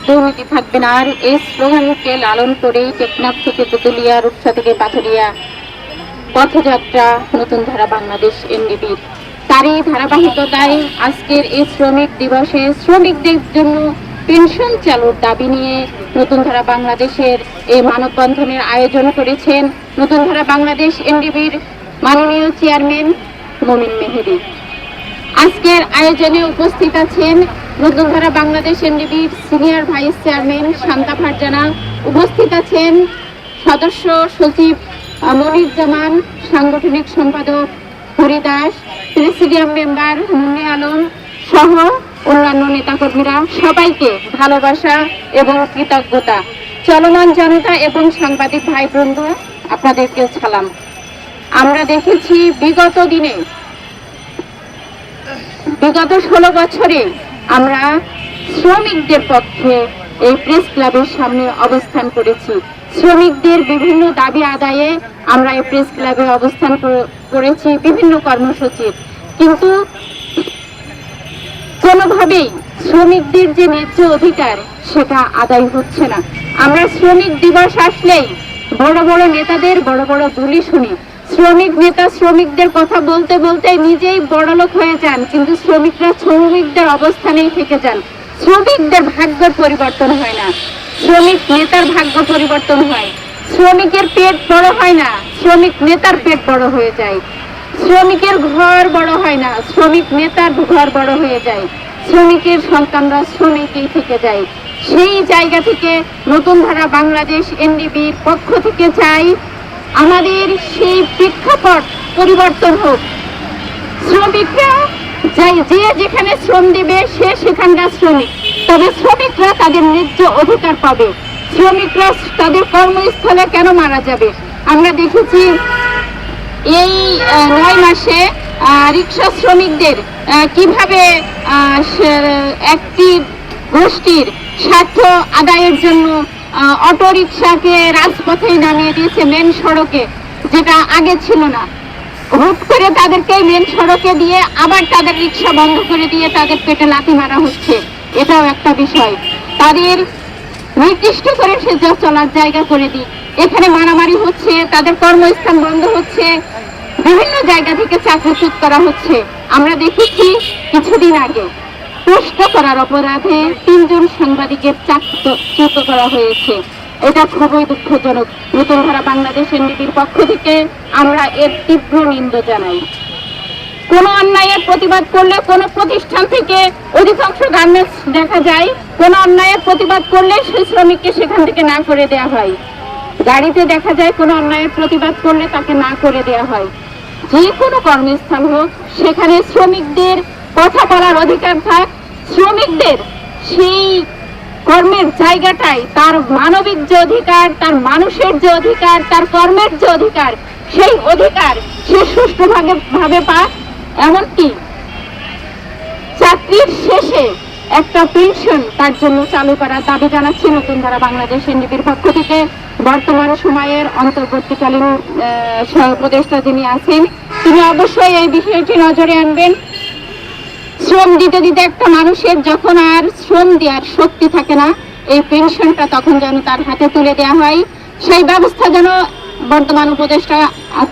দুর্নীতি থাকবে না। আর এই স্লোগানকে লালন করেই টেকনাফ থেকে তেতুলিয়া, রূপসা থেকে পাথুরিয়া পথযাত্রা নতুন ধারা বাংলাদেশ এনডিপির। তারই ধারাবাহিকতায় আজকের এই শ্রমিক দিবসে শ্রমিকদের জন্য পেনশন চালুর দাবি নিয়ে নতুন ধারা বাংলাদেশের এই মানববন্ধনের আয়োজন করেছেন নতুন ধারা বাংলাদেশ এনডিপির মাননীয় চেয়ারম্যান মমিন মেহেদী। আজকের আয়োজনে উপস্থিত আছেন নতুন ধারা বাংলাদেশ এনডিপির senior vice chairman Shanta Farzana, উপস্থিত আছেন সদস্য সচিব মনির জামান, সাংগঠনিক সম্পাদক হরিদাস, প্রেসিডিয়াম মেম্বার মুন্নে আলম সহ অন্যান্য নেতাকর্মীরা। সবাইকে ভালোবাসা এবং কৃতজ্ঞতা। চলমান জনতা এবং সাংবাদিক ভাই বৃন্দ, আপনাদেরকে সালাম। আমরা দেখেছি বিগত 16 বছরে আমরা শ্রমিকদের পক্ষে এই প্রেস ক্লাবের সামনে অবস্থান করেছি। শ্রমিকদের বিভিন্ন দাবি আদায়ে আমরা এই প্রেস ক্লাবে অবস্থান করেছি বিভিন্ন কর্মসূচি, কিন্তু কোনোভাবেই শ্রমিকদের যে ন্যায্য অধিকার সেটা আদায় হচ্ছে না। আমরা শ্রমিক দিবস আসলেই বড় বড় নেতাদের বড় বড় বুলি শুনি। শ্রমিক নেতা শ্রমিকদের কথা বলতে বলতে নিজেই বড়লোক হয়ে যান, কিন্তু শ্রমিকরা শ্রমিকদের অবস্থানেই থেকে যান। শ্রমিকদের ভাগ্যের পরিবর্তন হয় না, শ্রমিক নেতার ভাগ্য পরিবর্তন হয়। শ্রমিকের পেট বড় হয় না, শ্রমিক নেতার পেট বড় হয়ে যায়। শ্রমিকের ঘর বড় হয় না, শ্রমিক নেতার ঘর বড় হয়ে যায়। শ্রমিকের সন্তানরা শ্রমিকই থেকে যায়। সেই জায়গা থেকে নতুন ধারা বাংলাদেশ এনডিপির পক্ষ থেকে চাই আমাদের সেই প্রেক্ষাপট পরিবর্তন হোক। শ্রমিকরা যে যেখানে শ্রম দেবে সে সেখানকার শ্রমিক, তবে শ্রমিকরা তাদের ন্যায্য অধিকার পাবে। শ্রমিকরা তাদের কর্মস্থলে কেন মারা যাবে? আমরা দেখেছি এই 9 মাসে রিক্সা শ্রমিকদের কিভাবে একটি গোষ্ঠীর স্বার্থ আদায়ের জন্য অটো রিক্সাকে রাজপথে নামিয়ে দিয়েছে, মেন সড়কে, যেটা আগে ছিল না। হুট করে তাদেরকে মেন সড়কে দিয়ে আবার তাদের রিক্সা বন্ধ করে দিয়ে তাদের পেটে লাথি মারা হচ্ছে। এটাও একটা বিষয়। তাদের নির্দিষ্ট করে সে চলার জায়গা করে দিই, এখানে মারামারি হচ্ছে, তাদের কর্মস্থান বন্ধ হচ্ছে, বিভিন্ন জায়গা থেকে চাকরিচ্যুত করা হচ্ছে। আমরা দেখেছি কিছুদিন আগে প্রশ্ন করার অপরাধে 3 জন সাংবাদিকের চাকরিচ্যুত করা হয়েছে। এটা খুবই দুঃখজনক। নতুন ধারা বাংলাদেশ এনডিপির পক্ষ থেকে আমরা এর তীব্র নিন্দা জানাই। কোন অন্যায়ের প্রতিবাদ করলে কোন প্রতিষ্ঠান থেকে অধিকাংশ গার্মেন্টস দেখা যায়, কোন অন্যায়ের প্রতিবাদ করলে সেই শ্রমিককে সেখান থেকে না করে দেওয়া হয়। গাড়িতে দেখা যায় কোন অন্যায়ের প্রতিবাদ করলে তাকে না করে দেওয়া হয়। যে কোনো কর্মস্থল হোক, সেখানে শ্রমিকদের কথা বলার অধিকার থাক। শ্রমিকদের সেই কর্মের জায়গাটাই তার মানবিক যে অধিকার, তার মানুষের যে অধিকার, তার কর্মের যে অধিকার, সেই অধিকার সে সুষ্ঠুভাবে পাক। এমনকি চাকরির শেষে একটা পেনশন তার জন্য চালু করার দাবি জানাচ্ছি নতুন ধারা বাংলাদেশ এনডিপির পক্ষ থেকে। বর্তমান সময়ের অন্তর্বর্তীকালীন উপদেষ্টা যিনি আছেন, তিনি অবশ্যই এই বিষয়টি নজরে আনবেন। শ্রম দিতে দিতে একটা মানুষের যখন আর শ্রম দেওয়ার শক্তি থাকে না, এই পেনশনটা তখন যেন তার হাতে তুলে দেওয়া হয়, সেই ব্যবস্থা যেন বর্তমান উপদেষ্টা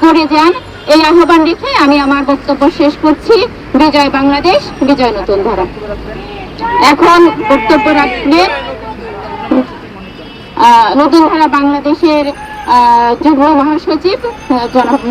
করে যান। এই আহ্বান রেখে আমি আমার বক্তব্য শেষ করছি। বিজয় বাংলাদেশ, বিজয় নতুন ধারা। এখন বক্তব্য রাখবেন নতুন ধারা বাংলাদেশের যুগ্ম মহাসচিব জনাব